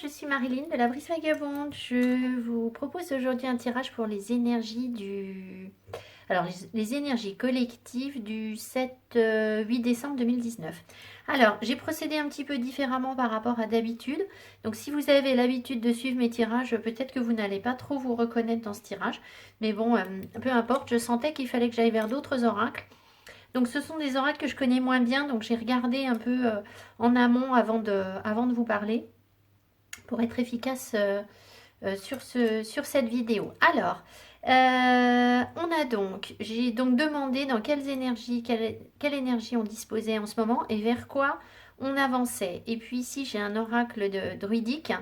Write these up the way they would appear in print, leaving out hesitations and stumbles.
je suis Marilyn de la Brise Vagabonde. Je vous propose aujourd'hui un tirage pour les énergies du... Alors, les énergies collectives du 7-8 décembre 2019. Alors, j'ai procédé un petit peu différemment par rapport à d'habitude. Donc, si vous avez l'habitude de suivre mes tirages, peut-être que vous n'allez pas trop vous reconnaître dans ce tirage. Mais bon, peu importe, je sentais qu'il fallait que j'aille vers d'autres oracles. Donc, ce sont des oracles que je connais moins bien. Donc, j'ai regardé un peu en amont avant de vous parler pour être efficace sur cette vidéo. Alors, j'ai donc demandé dans quelle énergie on disposait en ce moment et vers quoi on avançait. Et puis ici, j'ai un oracle druidique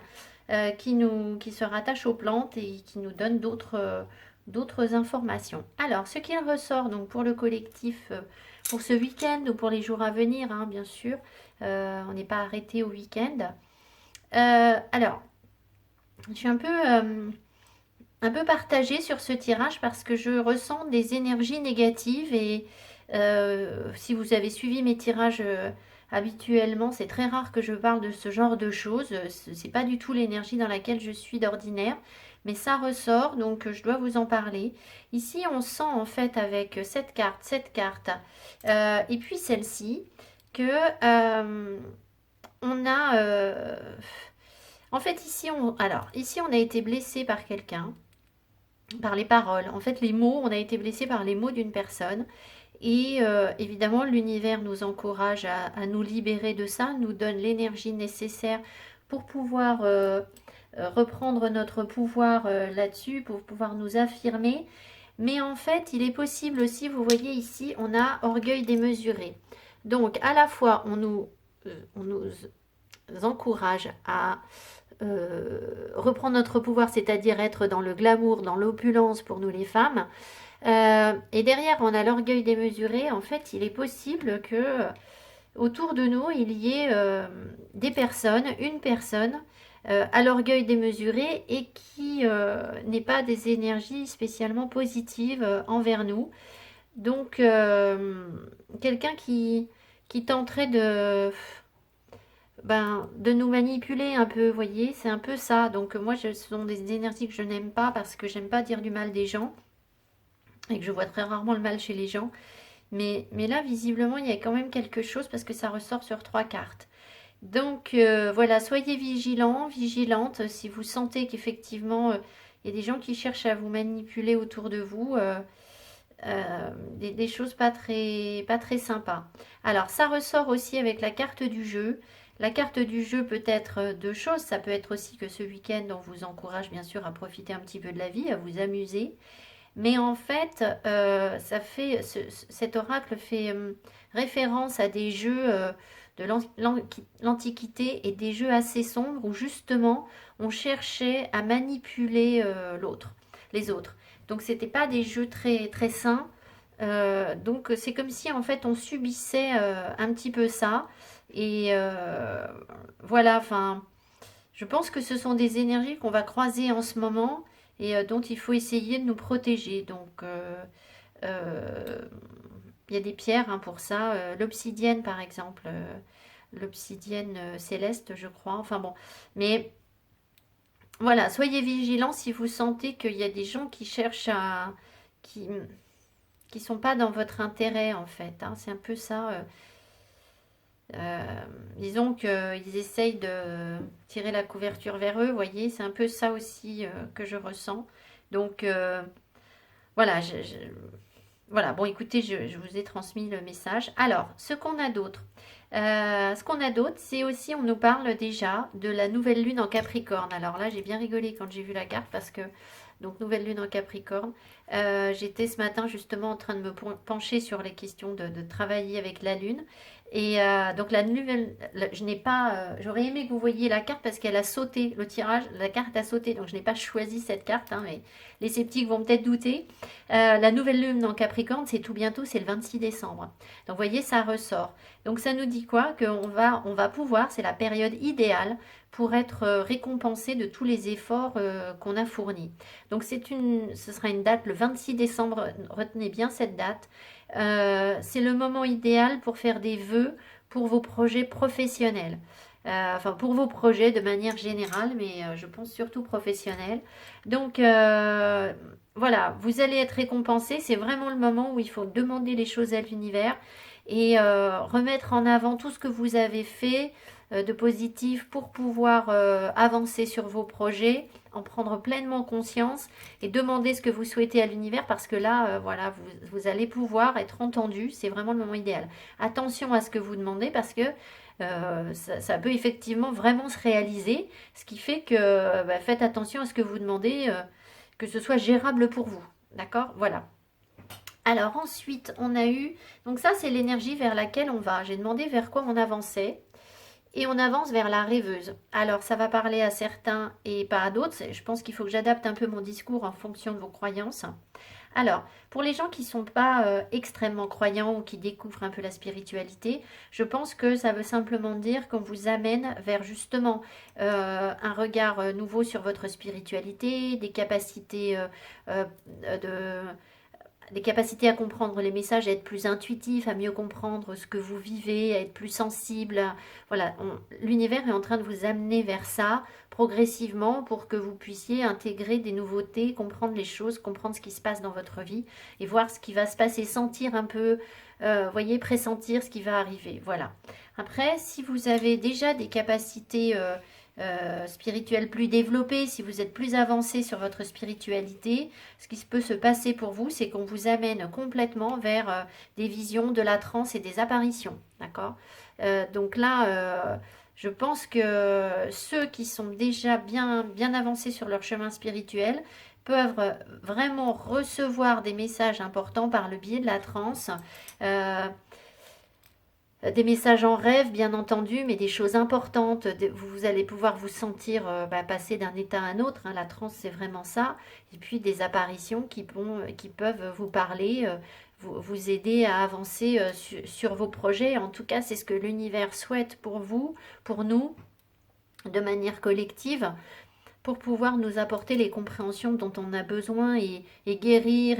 qui se rattache aux plantes et qui nous donne d'autres informations. Alors, ce qu'il ressort donc pour le collectif, pour ce week-end ou pour les jours à venir, hein, bien sûr, on n'est pas arrêté au week-end. Alors, je suis un peu partagée sur ce tirage parce que je ressens des énergies négatives et si vous avez suivi mes tirages habituellement, c'est très rare que je parle de ce genre de choses. C'est pas du tout l'énergie dans laquelle je suis d'ordinaire, mais ça ressort donc je dois vous en parler. Ici, on sent en fait avec cette carte et puis celle-ci que on a en fait, ici, on a été blessé par quelqu'un, par les paroles. En fait, les mots, on a été blessé par les mots d'une personne. Et évidemment, l'univers nous encourage à nous libérer de ça, nous donne l'énergie nécessaire pour pouvoir reprendre notre pouvoir là-dessus, pour pouvoir nous affirmer. Mais en fait, il est possible aussi, vous voyez ici, on a orgueil démesuré. Donc, à la fois, on nous encourage à reprendre notre pouvoir, c'est-à-dire être dans le glamour, dans l'opulence pour nous les femmes. Et derrière, on a l'orgueil démesuré. En fait, il est possible que autour de nous, il y ait des personnes, une personne à l'orgueil démesuré et qui n'ait pas des énergies spécialement positives envers nous. Donc, quelqu'un qui tenterait de nous manipuler un peu, vous voyez, c'est un peu ça. Donc moi, ce sont des énergies que je n'aime pas parce que j'aime pas dire du mal des gens et que je vois très rarement le mal chez les gens. Mais là, visiblement, il y a quand même quelque chose parce que ça ressort sur 3 cartes. Donc voilà, soyez vigilants, vigilantes si vous sentez qu'effectivement, il y a des gens qui cherchent à vous manipuler autour de vous. Des choses pas très sympas. Alors ça ressort aussi avec la carte du jeu. La carte du jeu peut être deux choses. Ça peut être aussi que ce week-end, on vous encourage bien sûr à profiter un petit peu de la vie, à vous amuser. Mais en fait, cet oracle fait référence à des jeux de l'Antiquité et des jeux assez sombres où justement on cherchait à manipuler les autres. Donc c'était pas des jeux très très sains. Donc c'est comme si en fait on subissait un petit peu ça. Et voilà, enfin, je pense que ce sont des énergies qu'on va croiser en ce moment et dont il faut essayer de nous protéger. Donc euh, il y a des pierres hein, pour ça. L'obsidienne par exemple, l'obsidienne céleste je crois. Enfin bon, mais voilà, soyez vigilants si vous sentez qu'il y a des gens qui cherchent à... qui sont pas dans votre intérêt en fait. Hein. C'est un peu ça. Disons qu'ils essayent de tirer la couverture vers eux, vous voyez, c'est un peu ça aussi que je ressens. Donc voilà, voilà, bon écoutez, je vous ai transmis le message. Alors, ce qu'on a d'autre, c'est aussi, on nous parle déjà de la nouvelle lune en Capricorne. Alors là, j'ai bien rigolé quand j'ai vu la carte parce que, donc nouvelle lune en Capricorne, j'étais ce matin justement en train de me pencher sur les questions de travailler avec la lune. Et donc je n'ai pas, j'aurais aimé que vous voyiez la carte parce qu'elle a sauté, le tirage, la carte a sauté, donc je n'ai pas choisi cette carte, hein, mais les sceptiques vont peut-être douter. La nouvelle lune en Capricorne, c'est tout bientôt, c'est le 26 décembre. Donc vous voyez, ça ressort. Donc ça nous dit quoi? On va pouvoir, c'est la période idéale pour être récompensé de tous les efforts qu'on a fournis. Donc ce sera une date le 26 décembre, retenez bien cette date. C'est le moment idéal pour faire des vœux pour vos projets professionnels. enfin pour vos projets de manière générale, mais je pense surtout professionnelle. Donc voilà, vous allez être récompensé. C'est vraiment le moment où il faut demander les choses à l'univers et remettre en avant tout ce que vous avez fait de positif pour pouvoir avancer sur vos projets, en prendre pleinement conscience et demander ce que vous souhaitez à l'univers parce que là, voilà, vous allez pouvoir être entendu. C'est vraiment le moment idéal. Attention à ce que vous demandez parce que ça peut effectivement vraiment se réaliser, ce qui fait que faites attention à ce que vous demandez, que ce soit gérable pour vous. D'accord? Voilà. Alors ensuite, on a eu, donc ça c'est l'énergie vers laquelle on va. J'ai demandé vers quoi on avançait et on avance vers la rêveuse. Alors ça va parler à certains et pas à d'autres. Je pense qu'il faut que j'adapte un peu mon discours en fonction de vos croyances. Alors, pour les gens qui ne sont pas extrêmement croyants ou qui découvrent un peu la spiritualité, je pense que ça veut simplement dire qu'on vous amène vers justement un regard nouveau sur votre spiritualité, euh, de des capacités à comprendre les messages, à être plus intuitif, à mieux comprendre ce que vous vivez, à être plus sensible. Voilà, l'univers est en train de vous amener vers ça progressivement pour que vous puissiez intégrer des nouveautés, comprendre les choses, comprendre ce qui se passe dans votre vie et voir ce qui va se passer, sentir un peu, voyez, pressentir ce qui va arriver. Voilà. Après, si vous avez déjà des capacités spirituelle plus développée, si vous êtes plus avancé sur votre spiritualité, ce qui peut se passer pour vous, c'est qu'on vous amène complètement vers des visions, de la transe et des apparitions. D'accord? Donc là, je pense que ceux qui sont déjà bien avancés sur leur chemin spirituel peuvent vraiment recevoir des messages importants par le biais de la transe. Euh, des messages en rêve, bien entendu, mais des choses importantes. Vous allez pouvoir vous sentir passer d'un état à un autre. Hein, la transe, c'est vraiment ça. Et puis des apparitions qui peuvent vous parler, vous aider à avancer sur vos projets. En tout cas, c'est ce que l'univers souhaite pour vous, pour nous, de manière collective, pour pouvoir nous apporter les compréhensions dont on a besoin et guérir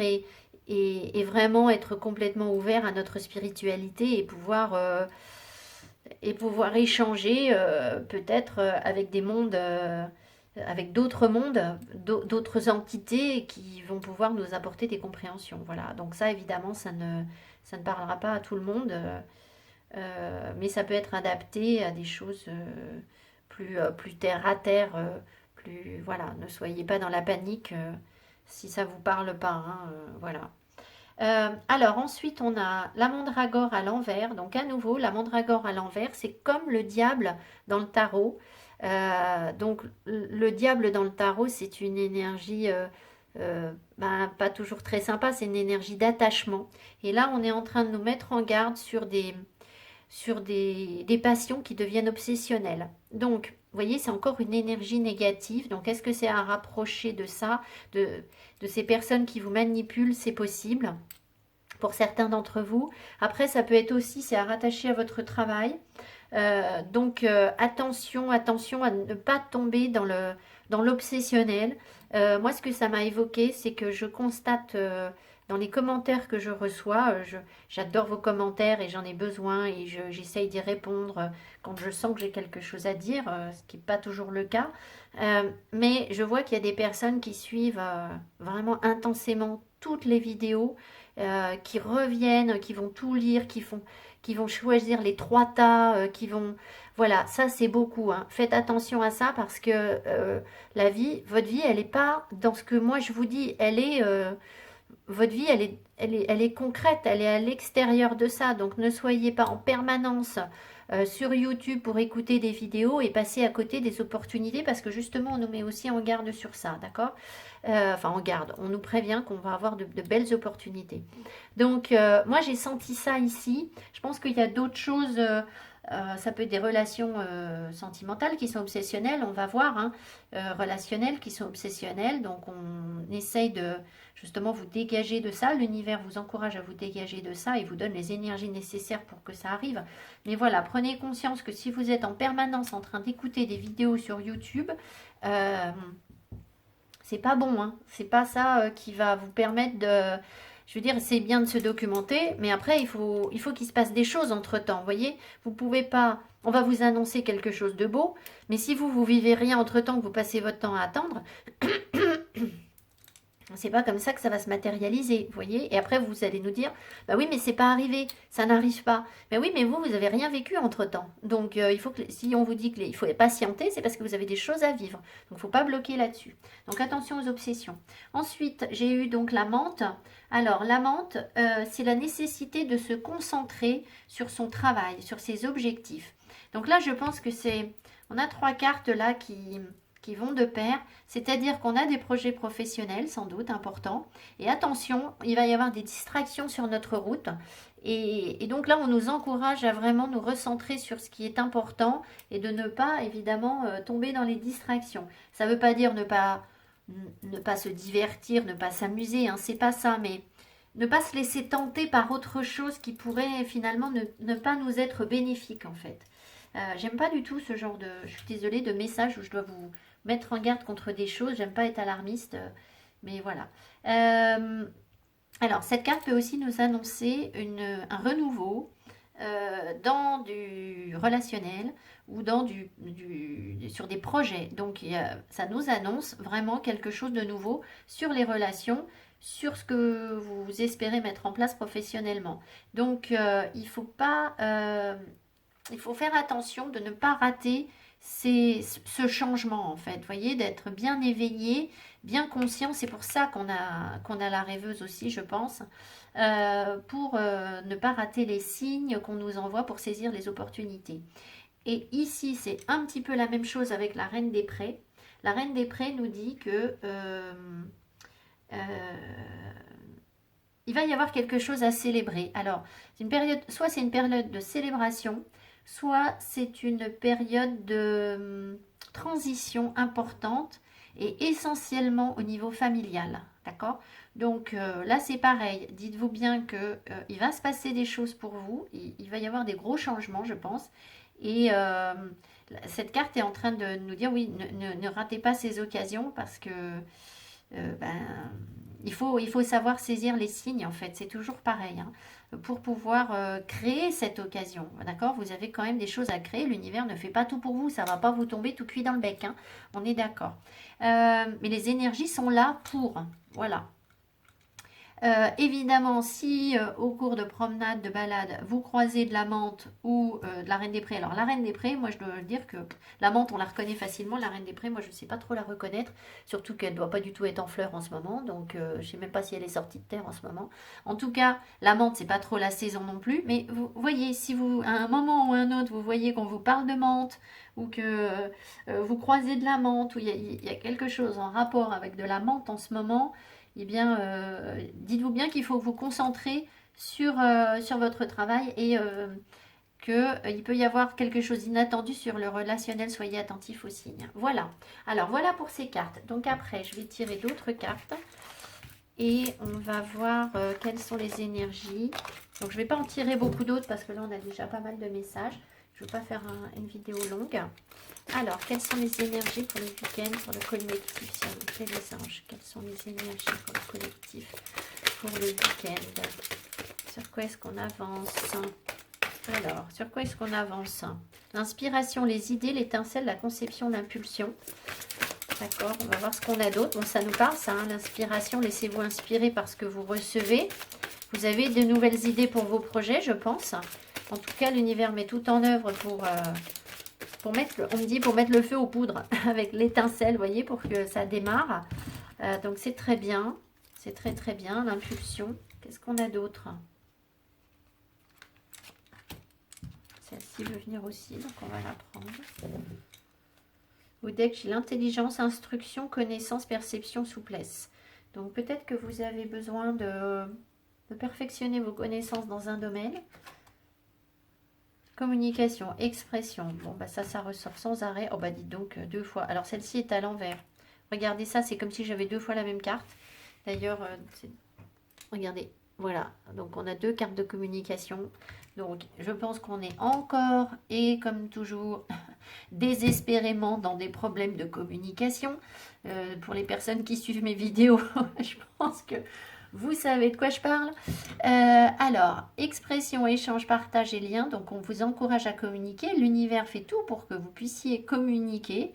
et vraiment être complètement ouvert à notre spiritualité et pouvoir échanger peut-être avec des mondes, avec d'autres mondes, d'autres entités qui vont pouvoir nous apporter des compréhensions. Voilà, donc ça évidemment ça ne parlera pas à tout le monde, mais ça peut être adapté à des choses plus terre à terre, plus voilà, ne soyez pas dans la panique si ça vous parle pas, hein, voilà. Alors ensuite on a la mandragore à l'envers. Donc à nouveau la mandragore à l'envers, c'est comme le diable dans le tarot. Donc le diable dans le tarot, c'est une énergie pas toujours très sympa, c'est une énergie d'attachement. Et là on est en train de nous mettre en garde sur des passions qui deviennent obsessionnelles. Donc, vous voyez, c'est encore une énergie négative. Donc, est-ce que c'est à rapprocher de ça, de ces personnes qui vous manipulent? C'est possible pour certains d'entre vous. Après, ça peut être aussi, c'est à rattacher à votre travail. Donc, attention à ne pas tomber dans l'obsessionnel. Moi, ce que ça m'a évoqué, c'est que je constate dans les commentaires que je reçois, j'adore vos commentaires et j'en ai besoin et j'essaye d'y répondre quand je sens que j'ai quelque chose à dire, ce qui n'est pas toujours le cas. Mais je vois qu'il y a des personnes qui suivent vraiment intensément toutes les vidéos, qui reviennent, qui vont tout lire, qui vont choisir les trois tas, qui vont... Voilà, ça c'est beaucoup. Hein. Faites attention à ça parce que votre vie, elle n'est pas dans ce que moi je vous dis. Votre vie, elle est concrète, elle est à l'extérieur de ça. Donc ne soyez pas en permanence sur YouTube pour écouter des vidéos et passer à côté des opportunités parce que justement on nous met aussi en garde sur ça, d'accord? Enfin en garde, on nous prévient qu'on va avoir de belles opportunités. Donc moi j'ai senti ça ici. Je pense qu'il y a d'autres choses. Ça peut être des relations sentimentales qui sont obsessionnelles, on va voir, hein, relationnelles qui sont obsessionnelles. Donc on essaye de justement vous dégager de ça. L'univers vous encourage à vous dégager de ça et vous donne les énergies nécessaires pour que ça arrive. Mais voilà, prenez conscience que si vous êtes en permanence en train d'écouter des vidéos sur YouTube, c'est pas bon, hein. C'est pas ça qui va vous permettre de... Je veux dire, c'est bien de se documenter, mais après, il faut qu'il se passe des choses entre-temps, vous voyez? Vous pouvez pas on va vous annoncer quelque chose de beau, mais si vous vivez rien entre-temps, que vous passez votre temps à attendre, c'est pas comme ça que ça va se matérialiser, vous voyez. Et après, vous allez nous dire, bah oui, mais c'est pas arrivé, ça n'arrive pas. Mais oui, mais vous avez rien vécu entre-temps. Donc, il faut que, si on vous dit qu'il faut patienter, c'est parce que vous avez des choses à vivre. Donc, il faut pas bloquer là-dessus. Donc, attention aux obsessions. Ensuite, j'ai eu donc la menthe. Alors, la menthe, c'est la nécessité de se concentrer sur son travail, sur ses objectifs. Donc là, je pense que c'est... On a 3 cartes là qui vont de pair, c'est-à-dire qu'on a des projets professionnels sans doute importants, et attention, il va y avoir des distractions sur notre route, et donc là on nous encourage à vraiment nous recentrer sur ce qui est important, et de ne pas évidemment tomber dans les distractions. Ça ne veut pas dire ne pas se divertir, ne pas s'amuser, hein, c'est pas ça, mais ne pas se laisser tenter par autre chose qui pourrait finalement ne pas nous être bénéfique en fait. J'aime pas du tout ce genre de, je suis désolée, de message où je dois vous mettre en garde contre des choses. J'aime pas être alarmiste, mais voilà. Alors, cette carte peut aussi nous annoncer un renouveau dans du relationnel ou sur des projets. Donc, ça nous annonce vraiment quelque chose de nouveau sur les relations, sur ce que vous espérez mettre en place professionnellement. Donc, il faut pas... il faut faire attention de ne pas rater ce changement en fait, vous voyez, d'être bien éveillé, bien conscient. C'est pour ça qu'on a la rêveuse aussi, je pense, pour ne pas rater les signes qu'on nous envoie pour saisir les opportunités. Et ici, c'est un petit peu la même chose avec la Reine des Prés. La Reine des Prés nous dit que il va y avoir quelque chose à célébrer. Alors, soit c'est une période de célébration, soit c'est une période de transition importante et essentiellement au niveau familial. D'accord? Donc là, c'est pareil. Dites-vous bien que il va se passer des choses pour vous. Il va y avoir des gros changements, je pense. Et cette carte est en train de nous dire, oui, ne ratez pas ces occasions parce que il faut savoir saisir les signes, en fait. C'est toujours pareil, hein, pour pouvoir créer cette occasion. D'accord? Vous avez quand même des choses à créer. L'univers ne fait pas tout pour vous. Ça ne va pas vous tomber tout cuit dans le bec, hein. On est d'accord. Mais les énergies sont là pour. Voilà. Évidemment, si au cours de promenade, de balade, vous croisez de la menthe ou de la Reine des Prés. Alors la Reine des Prés, moi je dois dire que la menthe on la reconnaît facilement. La Reine des Prés, moi je ne sais pas trop la reconnaître. Surtout qu'elle ne doit pas du tout être en fleurs en ce moment. Donc je ne sais même pas si elle est sortie de terre en ce moment. En tout cas, la menthe c'est pas trop la saison non plus. Mais vous voyez, si vous à un moment ou à un autre, vous voyez qu'on vous parle de menthe ou que vous croisez de la menthe ou il y a quelque chose en rapport avec de la menthe en ce moment, eh bien, dites-vous bien qu'il faut vous concentrer sur votre travail et qu'il peut y avoir quelque chose d'inattendu sur le relationnel. Soyez attentifs aux signes. Voilà. Alors, voilà pour ces cartes. Donc après, je vais tirer d'autres cartes et on va voir quelles sont les énergies. Donc, je ne vais pas en tirer beaucoup d'autres parce que là, on a déjà pas mal de messages. Je ne veux pas faire une vidéo longue. Alors, quelles sont les énergies pour le week-end, pour le collectif, s'il vous plaît, les anges? Quelles sont les énergies pour le collectif, pour le week-end? Sur quoi est-ce qu'on avance? Alors, sur quoi est-ce qu'on avance? L'inspiration, les idées, l'étincelle, la conception, l'impulsion. D'accord, on va voir ce qu'on a d'autre. Bon, ça nous parle, ça, hein, l'inspiration. Laissez-vous inspirer par ce que vous recevez. Vous avez de nouvelles idées pour vos projets, je pense. En tout cas, l'univers met tout en œuvre pour mettre le feu aux poudres avec l'étincelle, vous voyez, pour que ça démarre. Donc, c'est très bien. C'est très, très bien. L'impulsion. Qu'est-ce qu'on a d'autre? Celle-ci veut venir aussi, donc on va la prendre. Au deck, j'ai l'intelligence, instruction, connaissance, perception, souplesse. Donc, peut-être que vous avez besoin de perfectionner vos connaissances dans un domaine. Communication, expression. Bon, bah ça ressort sans arrêt. Oh, bah dites donc, 2 fois. Alors, celle-ci est à l'envers. Regardez ça, c'est comme si j'avais 2 fois la même carte. D'ailleurs, regardez, voilà. Donc, on a 2 cartes de communication. Donc, je pense qu'on est encore, et comme toujours, désespérément dans des problèmes de communication. Pour les personnes qui suivent mes vidéos, je pense que Vous savez de quoi je parle. Alors, expression, échange, partage et lien. Donc, on vous encourage à communiquer. L'univers fait tout pour que vous puissiez communiquer.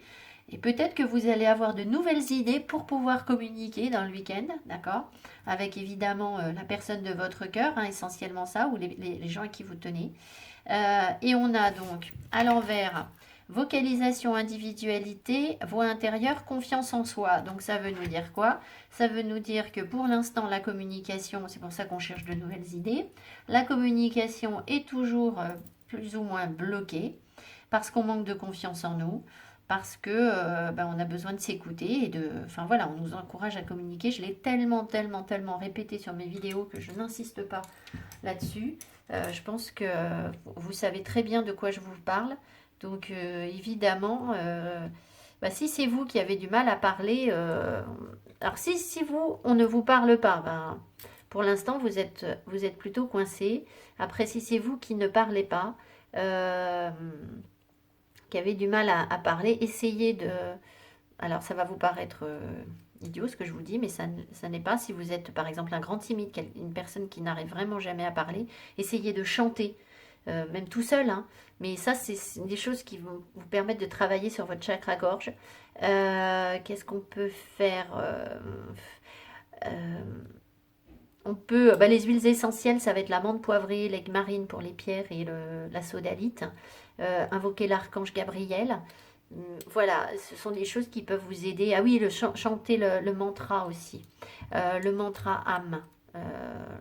Et peut-être que vous allez avoir de nouvelles idées pour pouvoir communiquer dans le week-end, d'accord? Avec évidemment la personne de votre cœur, hein, essentiellement ça, ou les gens à qui vous tenez. Et on a donc à l'envers vocalisation, individualité, voix intérieure, confiance en soi. Donc ça veut nous dire quoi? Ça veut nous dire que pour l'instant la communication, c'est pour ça qu'on cherche de nouvelles idées, la communication est toujours plus ou moins bloquée parce qu'on manque de confiance en nous, parce que on a besoin de s'écouter et de, enfin voilà, on nous encourage à communiquer. Je l'ai tellement répété sur mes vidéos que je n'insiste pas là-dessus. Je pense que vous savez très bien de quoi je vous parle. Donc évidemment, si c'est vous qui avez du mal à parler, alors si vous, on ne vous parle pas, pour l'instant vous êtes plutôt coincé. Après, si c'est vous qui ne parlez pas, qui avez du mal à parler, essayez de... Alors ça va vous paraître idiot ce que je vous dis, mais ça n'est pas. Si vous êtes par exemple un grand timide, une personne qui n'arrive vraiment jamais à parler, essayez de chanter, même tout seul, hein. Mais ça, c'est des choses qui vont vous permettre de travailler sur votre chakra-gorge. Qu'est-ce qu'on peut faire on peut, les huiles essentielles, ça va être la menthe poivrée, l'aigle marine pour les pierres et la sodalite. Invoquer l'archange Gabriel. Voilà, ce sont des choses qui peuvent vous aider. Ah oui, chanter le mantra aussi. Le mantra âme.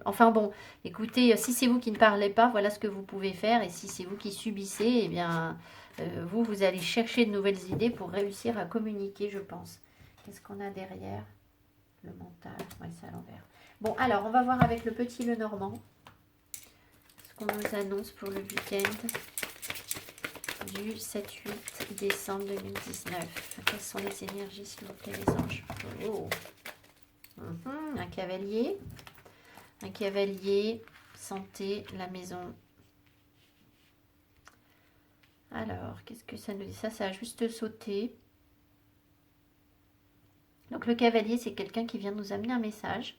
Enfin bon, écoutez, si c'est vous qui ne parlez pas, voilà ce que vous pouvez faire. Et si c'est vous qui subissez, eh bien, vous allez chercher de nouvelles idées pour réussir à communiquer, je pense. Qu'est-ce qu'on a derrière? Le mental, ouais, c'est à l'envers. Bon, alors, on va voir avec le petit Lenormand ce qu'on nous annonce pour le week-end du 7-8 décembre 2019. Quelles sont les énergies, s'il vous plaît, les anges? Oh. Un cavalier. Un cavalier, santé, la maison. Alors, qu'est-ce que ça nous dit? Ça a juste sauté. Donc, le cavalier, c'est quelqu'un qui vient nous amener un message.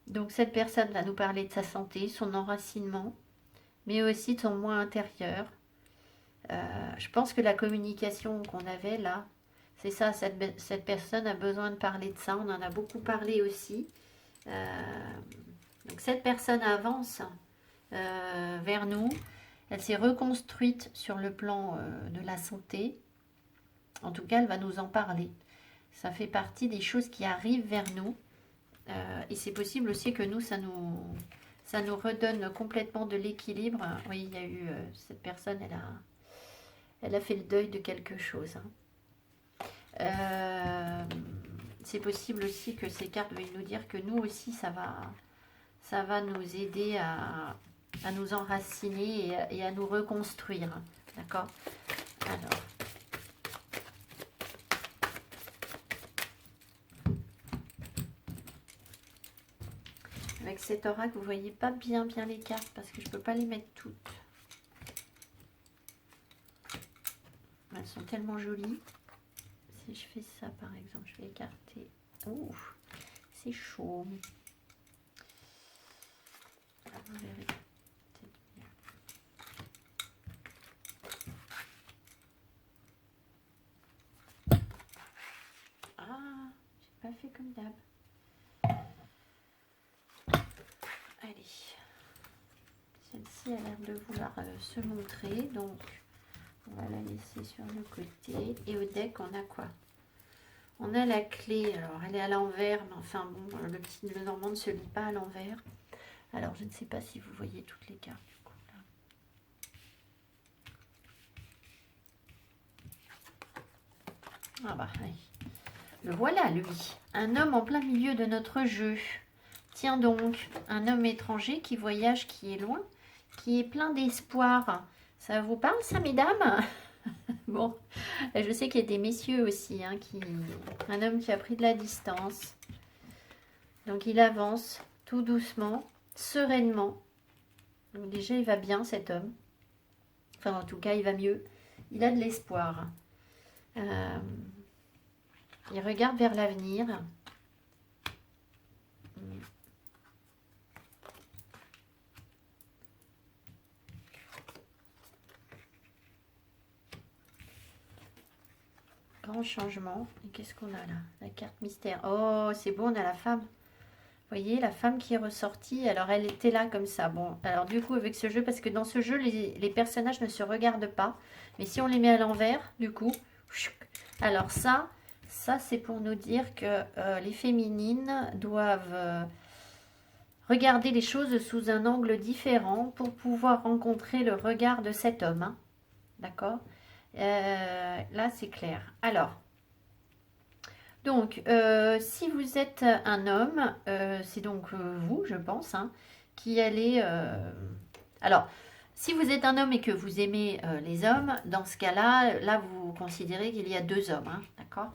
Donc, cette personne va nous parler de sa santé, son enracinement, mais aussi de son moi intérieur. Je pense que la communication qu'on avait là, c'est ça, cette personne a besoin de parler de ça. On en a beaucoup parlé aussi. Donc cette personne avance vers nous. Elle s'est reconstruite sur le plan de la santé. En tout cas, elle va nous en parler. Ça fait partie des choses qui arrivent vers nous. Et c'est possible aussi que nous, ça nous redonne complètement de l'équilibre. Oui, il y a eu cette personne, elle a fait le deuil de quelque chose. C'est possible aussi que ces cartes veuillent nous dire que nous aussi, ça va nous aider à nous enraciner et à nous reconstruire. D'accord? Alors. Avec cet oracle, vous ne voyez pas bien les cartes parce que je ne peux pas les mettre toutes. Elles sont tellement jolies. Si je fais ça, par exemple, je vais écarter. Ouh, c'est chaud. Vous verrez. Ah, j'ai pas fait comme d'hab. Allez. Celle-ci a l'air de vouloir se montrer, donc on va la laisser sur le côté. Et au deck, on a quoi? On a la clé. Alors, elle est à l'envers, mais enfin bon, le petit Lenormand ne se lit pas à l'envers. Alors, je ne sais pas si vous voyez toutes les cartes du coup. Là. Ah bah, oui. Le voilà, lui. Un homme en plein milieu de notre jeu. Tiens donc, un homme étranger qui voyage, qui est loin, qui est plein d'espoir. Ça vous parle, ça, mesdames? Bon, je sais qu'il y a des messieurs aussi, hein, un homme qui a pris de la distance. Donc, il avance tout doucement, sereinement. Donc, déjà, il va bien, cet homme. Enfin, en tout cas, il va mieux. Il a de l'espoir. Il regarde vers l'avenir. grands changements. Et qu'est-ce qu'on a là? La carte mystère. Oh, c'est bon, on a la femme. Vous voyez, la femme qui est ressortie. Alors, elle était là comme ça. Bon, alors du coup, avec ce jeu, parce que dans ce jeu, les personnages ne se regardent pas. Mais si on les met à l'envers, du coup... Alors ça c'est pour nous dire que les féminines doivent regarder les choses sous un angle différent pour pouvoir rencontrer le regard de cet homme. Hein. D'accord. Là, c'est clair. Alors, donc, si vous êtes un homme, c'est donc vous, je pense, hein, qui allez... Alors, si vous êtes un homme et que vous aimez les hommes, dans ce cas-là, là, vous considérez qu'il y a deux hommes, hein, d'accord?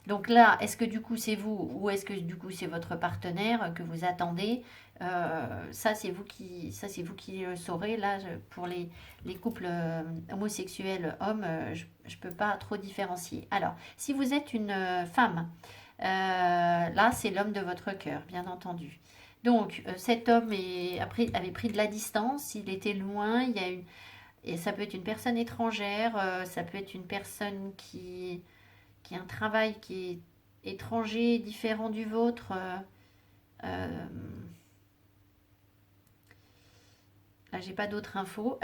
Donc là, est-ce que du coup c'est vous ou est-ce que du coup c'est votre partenaire que vous attendez? Ça c'est vous qui le saurez. Là, pour les couples homosexuels hommes, je ne peux pas trop différencier. Alors, si vous êtes une femme, là c'est l'homme de votre cœur, bien entendu. Donc, cet homme avait pris de la distance, il était loin, et ça peut être une personne étrangère, ça peut être une personne qui a un travail qui est étranger, différent du vôtre. Euh, Là, j'ai pas d'autres infos.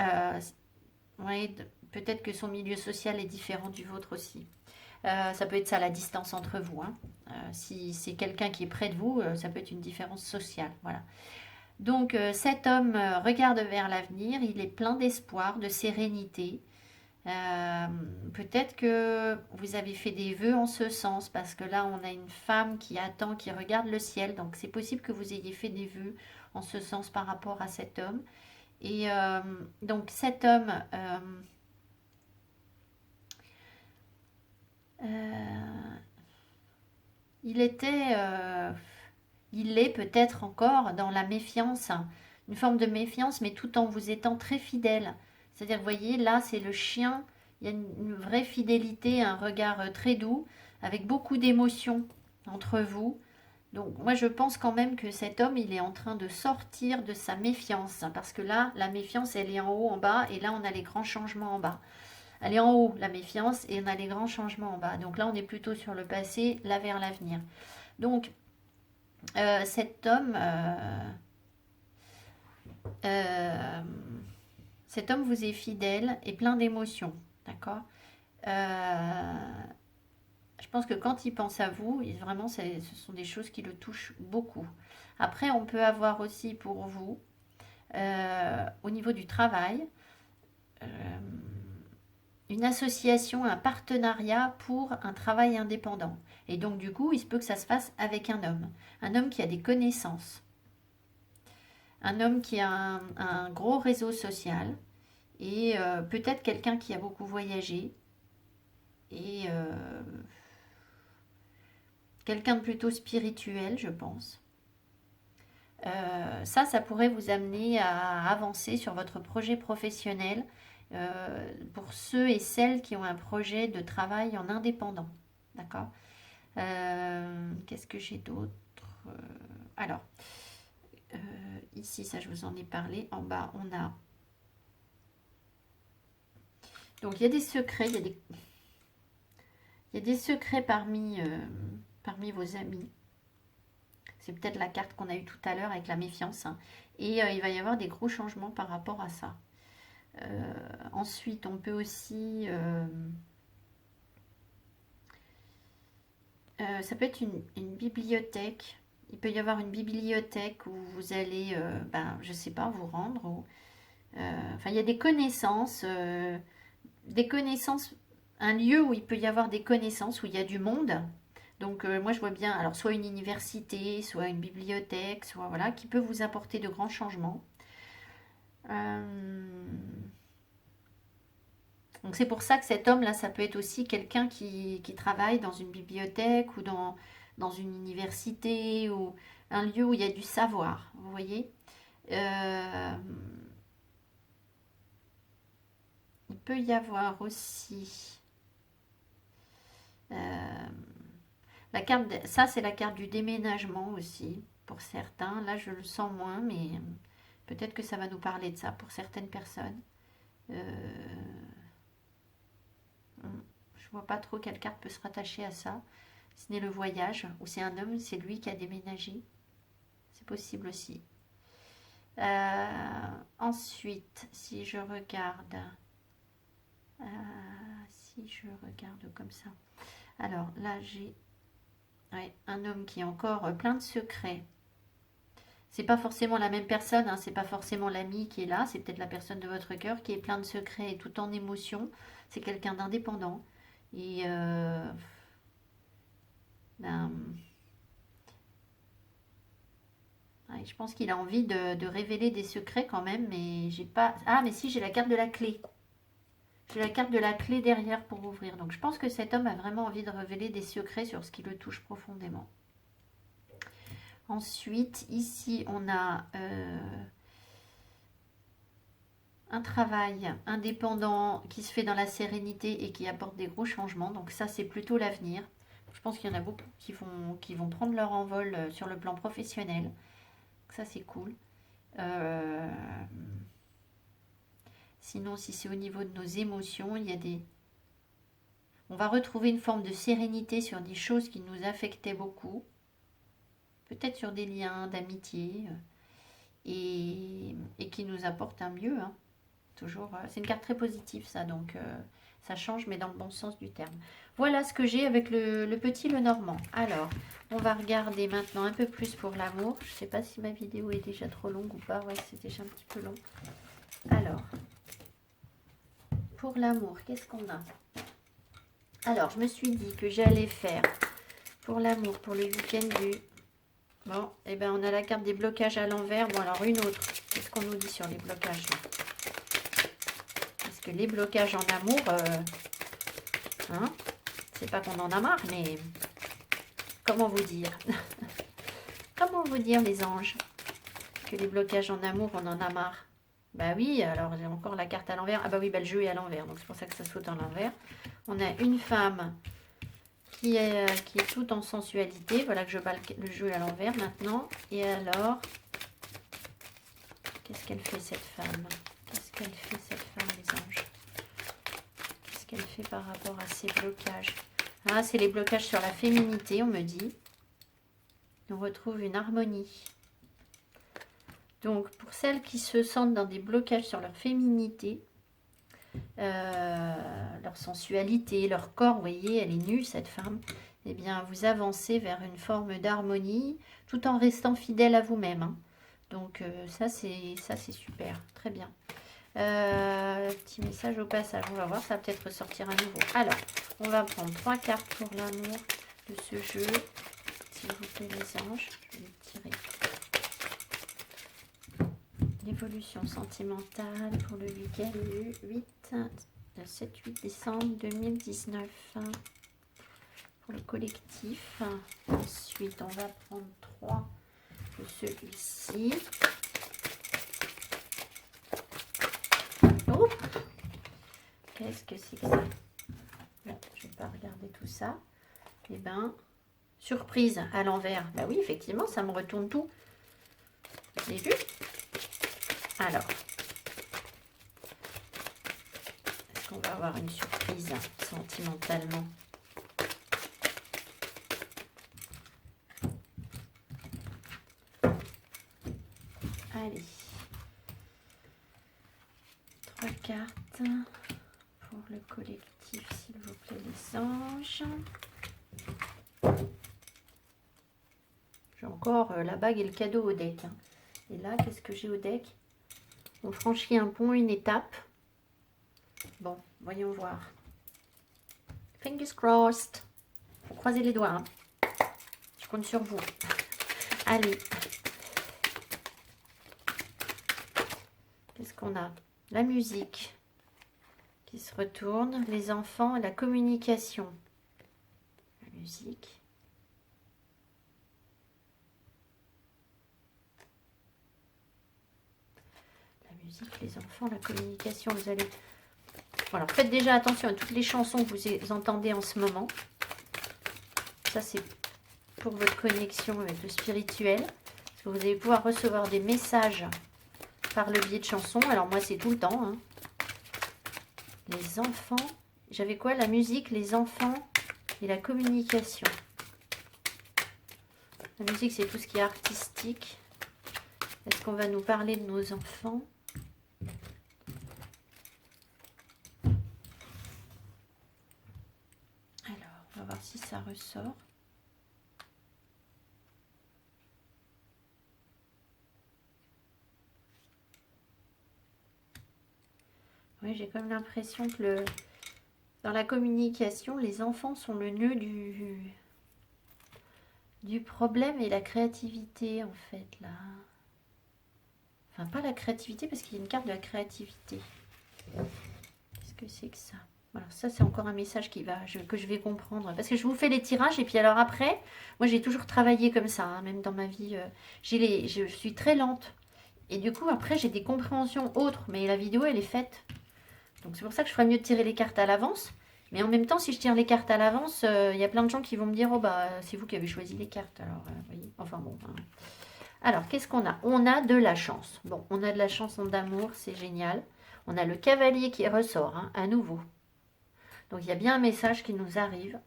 Ouais, peut-être que son milieu social est différent du vôtre aussi. Ça peut être ça, la distance entre vous. Hein. Si c'est quelqu'un qui est près de vous, ça peut être une différence sociale. Voilà. Donc cet homme regarde vers l'avenir, il est plein d'espoir, de sérénité. Peut-être que vous avez fait des vœux en ce sens, parce que là on a une femme qui attend, qui regarde le ciel, donc c'est possible que vous ayez fait des vœux en ce sens par rapport à cet homme. Et donc cet homme, euh, il était, il est peut-être encore dans la méfiance, hein, une forme de méfiance, mais tout en vous étant très fidèle. C'est-à-dire, vous voyez, là, c'est le chien, il y a une vraie fidélité, un regard très doux, avec beaucoup d'émotions entre vous. Donc, moi, je pense quand même que cet homme, il est en train de sortir de sa méfiance, hein, parce que là, la méfiance, elle est en haut, en bas, et là, on a les grands changements en bas. Elle est en haut, la méfiance, et on a les grands changements en bas. Donc là, on est plutôt sur le passé, là vers l'avenir. Donc, cet homme, euh, cet homme vous est fidèle et plein d'émotions, d'accord. Je pense que quand il pense à vous, vraiment, ce sont des choses qui le touchent beaucoup. Après, on peut avoir aussi pour vous, au niveau du travail, euh, une association, un partenariat pour un travail indépendant. Et donc, du coup, il se peut que ça se fasse avec un homme qui a des connaissances, un homme qui a un gros réseau social et peut-être quelqu'un qui a beaucoup voyagé et quelqu'un de plutôt spirituel, je pense. Ça pourrait vous amener à avancer sur votre projet professionnel pour ceux et celles qui ont un projet de travail en indépendant. D'accord. Qu'est-ce que j'ai d'autre? Alors, ici, ça je vous en ai parlé. En bas, on a... Donc, il y a des secrets, il y a des secrets parmi vos amis. C'est peut-être la carte qu'on a eue tout à l'heure avec la méfiance. Hein. Et il va y avoir des gros changements par rapport à ça. Ensuite, on peut aussi... ça peut être une bibliothèque. Il peut y avoir une bibliothèque où vous allez, je sais pas, vous rendre. Enfin, il y a des connaissances, un lieu où il peut y avoir des connaissances, où il y a du monde. Donc moi je vois bien, alors soit une université, soit une bibliothèque, soit voilà, qui peut vous apporter de grands changements. Euh, donc c'est pour ça que cet homme-là, ça peut être aussi quelqu'un qui travaille dans une bibliothèque ou dans une université ou un lieu où il y a du savoir, vous voyez. Euh, il peut y avoir aussi euh, ça c'est la carte du déménagement aussi pour certains. Là je le sens moins, mais peut-être que ça va nous parler de ça pour certaines personnes. Je vois pas trop quelle carte peut se rattacher à ça. Ce n'est le voyage, ou c'est un homme, c'est lui qui a déménagé. C'est possible aussi. Ensuite, si je regarde comme ça. Alors là, j'ai un homme qui est encore plein de secrets. C'est pas forcément la même personne, hein, c'est pas forcément l'ami qui est là, c'est peut-être la personne de votre cœur qui est plein de secrets et tout en émotion. C'est quelqu'un d'indépendant. Et ben, je pense qu'il a envie de révéler des secrets quand même, mais j'ai pas. Ah, mais si, j'ai la carte de la clé. J'ai la carte de la clé derrière pour ouvrir. Donc je pense que cet homme a vraiment envie de révéler des secrets sur ce qui le touche profondément. Ensuite, ici, on a un travail indépendant qui se fait dans la sérénité et qui apporte des gros changements. Donc ça, c'est plutôt l'avenir. Je pense qu'il y en a beaucoup qui vont prendre leur envol sur le plan professionnel. Donc ça, c'est cool. Sinon, si c'est au niveau de nos émotions, il y a des... On va retrouver une forme de sérénité sur des choses qui nous affectaient beaucoup. Peut-être sur des liens d'amitié et qui nous apportent un mieux. Hein. Toujours, c'est une carte très positive, ça, donc ça change, mais dans le bon sens du terme. Voilà ce que j'ai avec le petit Lenormand. Alors, on va regarder maintenant un peu plus pour l'amour. Je ne sais pas si ma vidéo est déjà trop longue ou pas. Ouais, c'est déjà un petit peu long. Alors, pour l'amour, qu'est-ce qu'on a? Alors, je me suis dit que j'allais faire pour l'amour, pour le week-end du... Bon, et ben on a la carte des blocages à l'envers. Bon, alors une autre. Qu'est-ce qu'on nous dit sur les blocages là? Parce que les blocages en amour, hein, c'est pas qu'on en a marre, mais comment vous dire? Comment vous dire, les anges, que les blocages en amour, on en a marre? Bah oui, alors j'ai encore la carte à l'envers. Ah bah oui, bah le jeu est à l'envers, donc c'est pour ça que ça saute à l'envers. On a une femme qui est tout en sensualité. Voilà que je bats le jeu à l'envers maintenant. Et alors, qu'est-ce qu'elle fait cette femme? Qu'est-ce qu'elle fait cette femme, les anges? Qu'est-ce qu'elle fait par rapport à ces blocages? Ah, c'est les blocages sur la féminité, on me dit. On retrouve une harmonie. Donc, pour celles qui se sentent dans des blocages sur leur féminité, leur sensualité, leur corps, vous voyez, elle est nue, cette femme, eh bien, vous avancez vers une forme d'harmonie, tout en restant fidèle à vous-même. Hein. Donc, ça, c'est super, très bien. Petit message au passage, on va voir, ça va peut-être ressortir à nouveau. Alors, on va prendre 3 cartes pour l'amour de ce jeu. S'il vous plaît, les anges, je vais tirer. L'évolution sentimentale pour le week-end du 7-8 décembre 2019 pour le collectif. Ensuite, on va prendre 3 de celui-ci. Oh, qu'est-ce que c'est que ça? Bon, je ne vais pas regarder tout ça. Eh bien, surprise à l'envers. Bah oui, effectivement, ça me retourne tout. Vous avez vu? Alors, est-ce qu'on va avoir une surprise sentimentalement? Allez, 3 cartes pour le collectif, s'il vous plaît, les anges. J'ai encore la bague et le cadeau au deck. Hein. Et là, qu'est-ce que j'ai au deck? On franchit un pont, une étape. Bon, voyons voir. Fingers crossed. Faut croiser les doigts. Hein. Je compte sur vous. Allez. Qu'est-ce qu'on a? La musique qui se retourne. Les enfants et la communication. La musique. Les enfants, la communication, vous allez... Voilà, faites déjà attention à toutes les chansons que vous entendez en ce moment. Ça, c'est pour votre connexion avec le spirituel. Parce que vous allez pouvoir recevoir des messages par le biais de chansons. Alors, moi, c'est tout le temps. Hein. Les enfants J'avais quoi? La musique, les enfants et la communication. La musique, c'est tout ce qui est artistique. Est-ce qu'on va nous parler de nos enfants? Alors, on va voir si ça ressort. Oui, j'ai comme l'impression que dans la communication, les enfants sont le nœud du problème et la créativité, en fait, là. Enfin, pas la créativité, parce qu'il y a une carte de la créativité. Qu'est-ce que c'est que ça? Alors ça, c'est encore un message que je vais comprendre. Parce que je vous fais les tirages, et puis alors après, moi j'ai toujours travaillé comme ça, hein, même dans ma vie. Je suis très lente. Et du coup, après, j'ai des compréhensions autres. Mais la vidéo, elle est faite. Donc c'est pour ça que je ferais mieux de tirer les cartes à l'avance. Mais en même temps, si je tire les cartes à l'avance, il y a plein de gens qui vont me dire, oh bah, c'est vous qui avez choisi les cartes. Alors, vous voyez, enfin bon. Hein. Alors, qu'est-ce qu'on a? On a de la chance. Bon, on a de la chance d'amour, c'est génial. On a le cavalier qui ressort, hein, à nouveau. Donc, il y a bien un message qui nous arrive,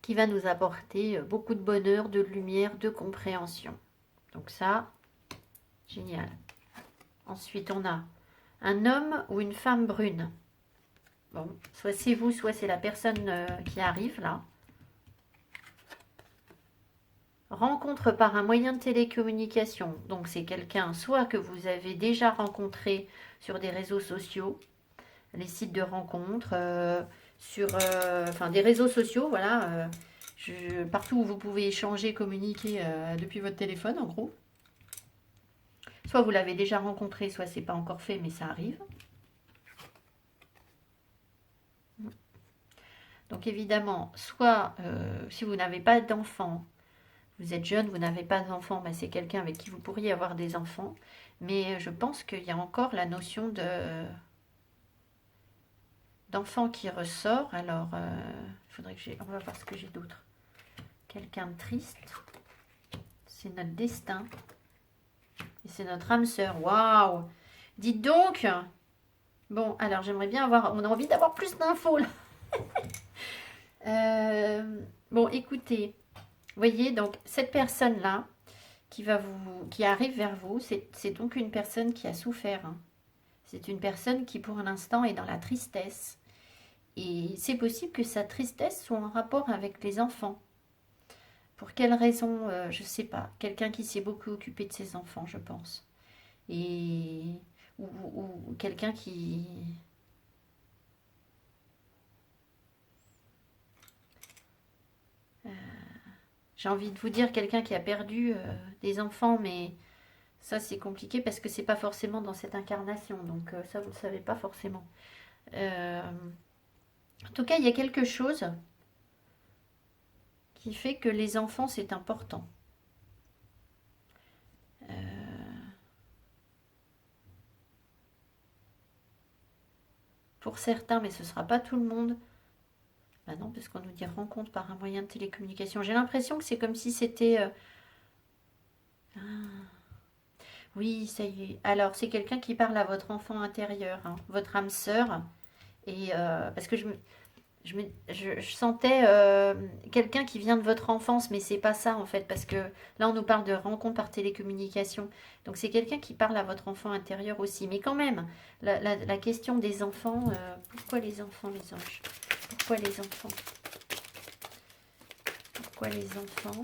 qui va nous apporter beaucoup de bonheur, de lumière, de compréhension. Donc ça, génial. Ensuite, on a un homme ou une femme brune. Bon, soit c'est vous, soit c'est la personne qui arrive là. Rencontre par un moyen de télécommunication. Donc c'est quelqu'un soit que vous avez déjà rencontré sur des réseaux sociaux, les sites de rencontres, enfin des réseaux sociaux, voilà. Partout où vous pouvez échanger, communiquer depuis votre téléphone en gros. Soit vous l'avez déjà rencontré, soit c'est pas encore fait, mais ça arrive. Donc évidemment, soit si vous n'avez pas d'enfants, vous êtes jeune, vous n'avez pas d'enfants, mais c'est quelqu'un avec qui vous pourriez avoir des enfants. Mais je pense qu'il y a encore la notion d'enfant qui ressort. Alors, faudrait que on va voir ce que j'ai d'autre. Quelqu'un de triste. C'est notre destin. Et c'est notre âme sœur. Waouh! Dites donc! Bon, alors j'aimerais bien avoir... On a envie d'avoir plus d'infos là. Bon, écoutez. Vous voyez, donc cette personne-là qui arrive vers vous, c'est donc une personne qui a souffert. Hein. C'est une personne qui pour l'instant est dans la tristesse. Et c'est possible que sa tristesse soit en rapport avec les enfants. Pour quelle raison, je ne sais pas. Quelqu'un qui s'est beaucoup occupé de ses enfants, je pense. Ou quelqu'un qui... j'ai envie de vous dire quelqu'un qui a perdu des enfants, mais ça c'est compliqué parce que c'est pas forcément dans cette incarnation. Donc ça, vous ne le savez pas forcément. En tout cas, il y a quelque chose qui fait que les enfants, c'est important. Pour certains, mais ce ne sera pas tout le monde. Bah non, parce qu'on nous dit rencontre par un moyen de télécommunication. J'ai l'impression que c'est comme si c'était... Ah. Oui, ça y est. Alors, c'est quelqu'un qui parle à votre enfant intérieur, hein, votre âme sœur. Et parce que je sentais quelqu'un qui vient de votre enfance, mais c'est pas ça en fait, parce que là on nous parle de rencontre par télécommunication. Donc c'est quelqu'un qui parle à votre enfant intérieur aussi. Mais quand même, la question des enfants, pourquoi les enfants, les anges? Pourquoi les enfants? Pourquoi les enfants?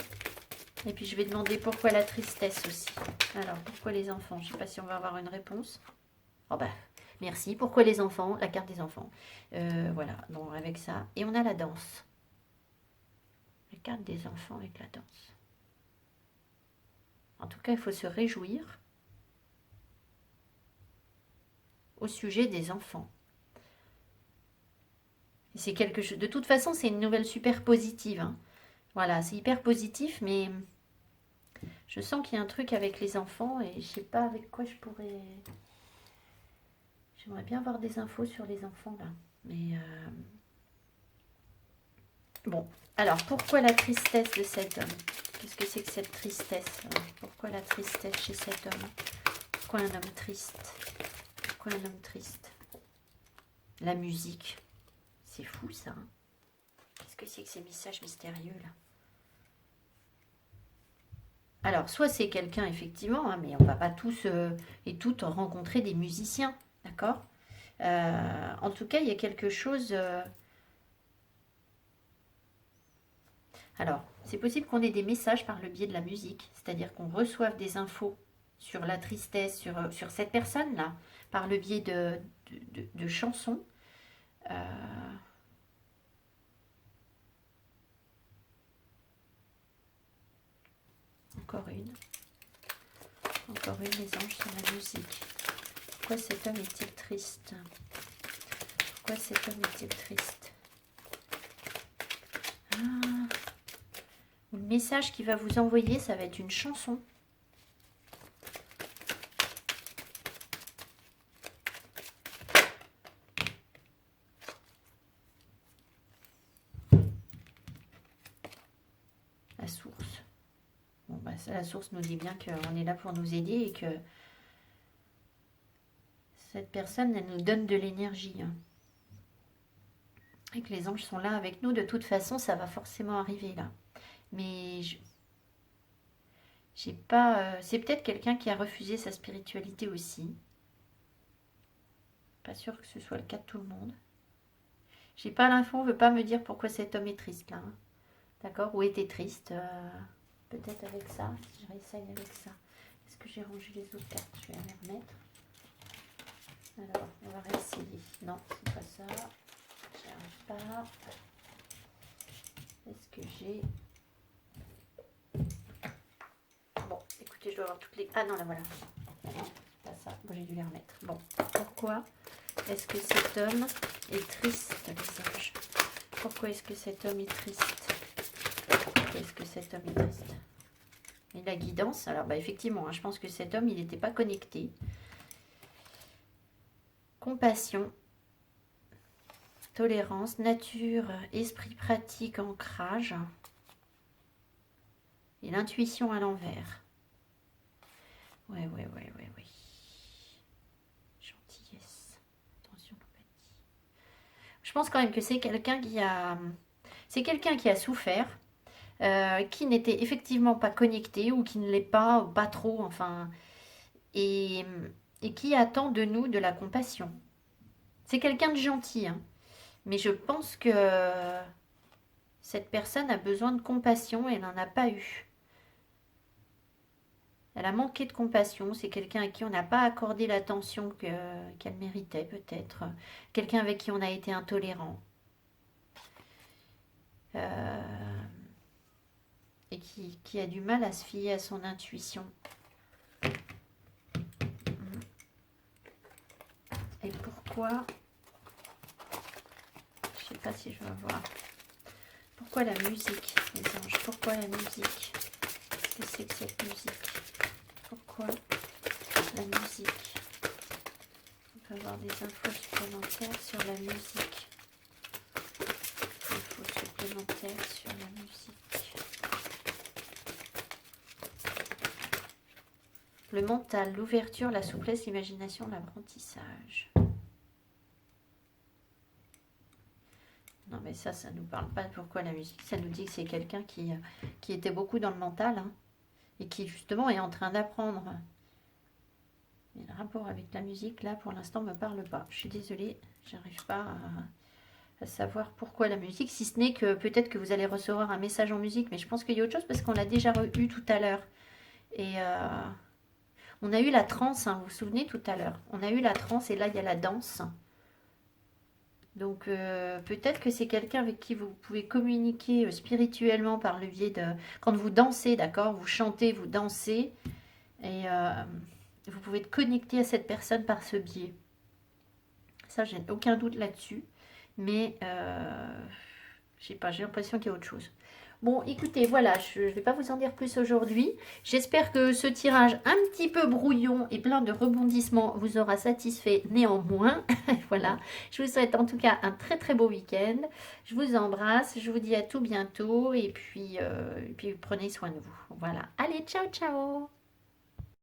Et puis je vais demander pourquoi la tristesse aussi. Alors, pourquoi les enfants? Je ne sais pas si on va avoir une réponse. Oh bah, merci. Pourquoi les enfants? La carte des enfants. Voilà, bon, avec ça. Et on a la danse. La carte des enfants avec la danse. En tout cas, il faut se réjouir au sujet des enfants. C'est quelque chose. De toute façon, c'est une nouvelle super positive. Hein. Voilà, c'est hyper positif, mais je sens qu'il y a un truc avec les enfants et je sais pas avec quoi je pourrais. J'aimerais bien avoir des infos sur les enfants là. Mais bon, alors pourquoi la tristesse de cet homme? Qu'est-ce que c'est que cette tristesse? Pourquoi la tristesse chez cet homme? Pourquoi un homme triste? Pourquoi un homme triste? La musique. C'est fou ça. Hein. Qu'est-ce que c'est que ces messages mystérieux là? Alors, soit c'est quelqu'un effectivement, hein, mais on va pas tous et toutes rencontrer des musiciens, d'accord? En tout cas, il y a quelque chose... Alors, c'est possible qu'on ait des messages par le biais de la musique, c'est-à-dire qu'on reçoive des infos sur la tristesse, sur cette personne-là, par le biais de chansons. Encore une. Encore une, les anges sur la musique. Pourquoi cet homme est-il triste? Pourquoi cet homme est-il triste? Le message qu'il va vous envoyer, ça va être une chanson. La source. Bon, bah, ça, la source nous dit bien qu'on est là pour nous aider et que cette personne, elle nous donne de l'énergie. Hein. Et que les anges sont là avec nous. De toute façon, ça va forcément arriver là. Mais j'ai pas... c'est peut-être quelqu'un qui a refusé sa spiritualité aussi. Pas sûr que ce soit le cas de tout le monde. J'ai pas l'info, on veut pas me dire pourquoi cet homme est triste là. Hein. D'accord? Ou était triste. Peut-être avec ça. Si je réessaye avec ça. Est-ce que j'ai rangé les autres cartes? Je vais les remettre. Alors, on va réessayer. Non, c'est pas ça. J'y arrive pas. Est-ce que j'ai... Bon, écoutez, je dois avoir toutes les... Ah non, là voilà. Non, c'est pas ça. Bon, j'ai dû les remettre. Bon, pourquoi est-ce que cet homme est triste, les anges? Pourquoi est-ce que cet homme est triste? Pourquoi est-ce que cet homme est triste? Et la guidance, alors bah effectivement, hein, je pense que cet homme, il n'était pas connecté. Compassion, tolérance, nature, esprit pratique, ancrage et l'intuition à l'envers. Ouais. Gentillesse, attention, empathie. Je pense quand même que c'est quelqu'un qui a... C'est quelqu'un qui a souffert, qui n'était effectivement pas connecté ou qui ne l'est pas, ou pas trop, enfin... Et qui attend de nous de la compassion. C'est quelqu'un de gentil, hein, mais je pense que cette personne a besoin de compassion et elle n'en a pas eu. Elle a manqué de compassion, c'est quelqu'un à qui on n'a pas accordé l'attention qu'elle méritait peut-être. Quelqu'un avec qui on a été intolérant. Et qui a du mal à se fier à son intuition. Et pourquoi... Je sais pas si je vais voir. Pourquoi la musique, les anges? Pourquoi la musique? Qu'est-ce que c'est que cette musique? Pourquoi la musique? On peut avoir des infos supplémentaires sur la musique. Infos supplémentaires sur la musique. Le mental, l'ouverture, la souplesse, l'imagination, l'apprentissage. Non mais ça ne nous parle pas de pourquoi la musique. Ça nous dit que c'est quelqu'un qui était beaucoup dans le mental, hein, et qui justement est en train d'apprendre. Mais le rapport avec la musique, là, pour l'instant, ne me parle pas. Je suis désolée, j'arrive pas à savoir pourquoi la musique, si ce n'est que peut-être que vous allez recevoir un message en musique, mais je pense qu'il y a autre chose parce qu'on l'a déjà eu tout à l'heure. Et on a eu la transe, hein, vous vous souvenez tout à l'heure. On a eu la transe et là, il y a la danse. Donc peut-être que c'est quelqu'un avec qui vous pouvez communiquer spirituellement par le biais de... Quand vous dansez, d'accord, vous chantez, vous dansez, et vous pouvez être connecté à cette personne par ce biais. Ça, j'ai aucun doute là-dessus, mais je sais pas, j'ai l'impression qu'il y a autre chose. Bon, écoutez, voilà, je ne vais pas vous en dire plus aujourd'hui. J'espère que ce tirage un petit peu brouillon et plein de rebondissements vous aura satisfait néanmoins. Voilà, je vous souhaite en tout cas un très très beau week-end. Je vous embrasse, je vous dis à tout bientôt et puis prenez soin de vous. Voilà, allez, ciao ciao.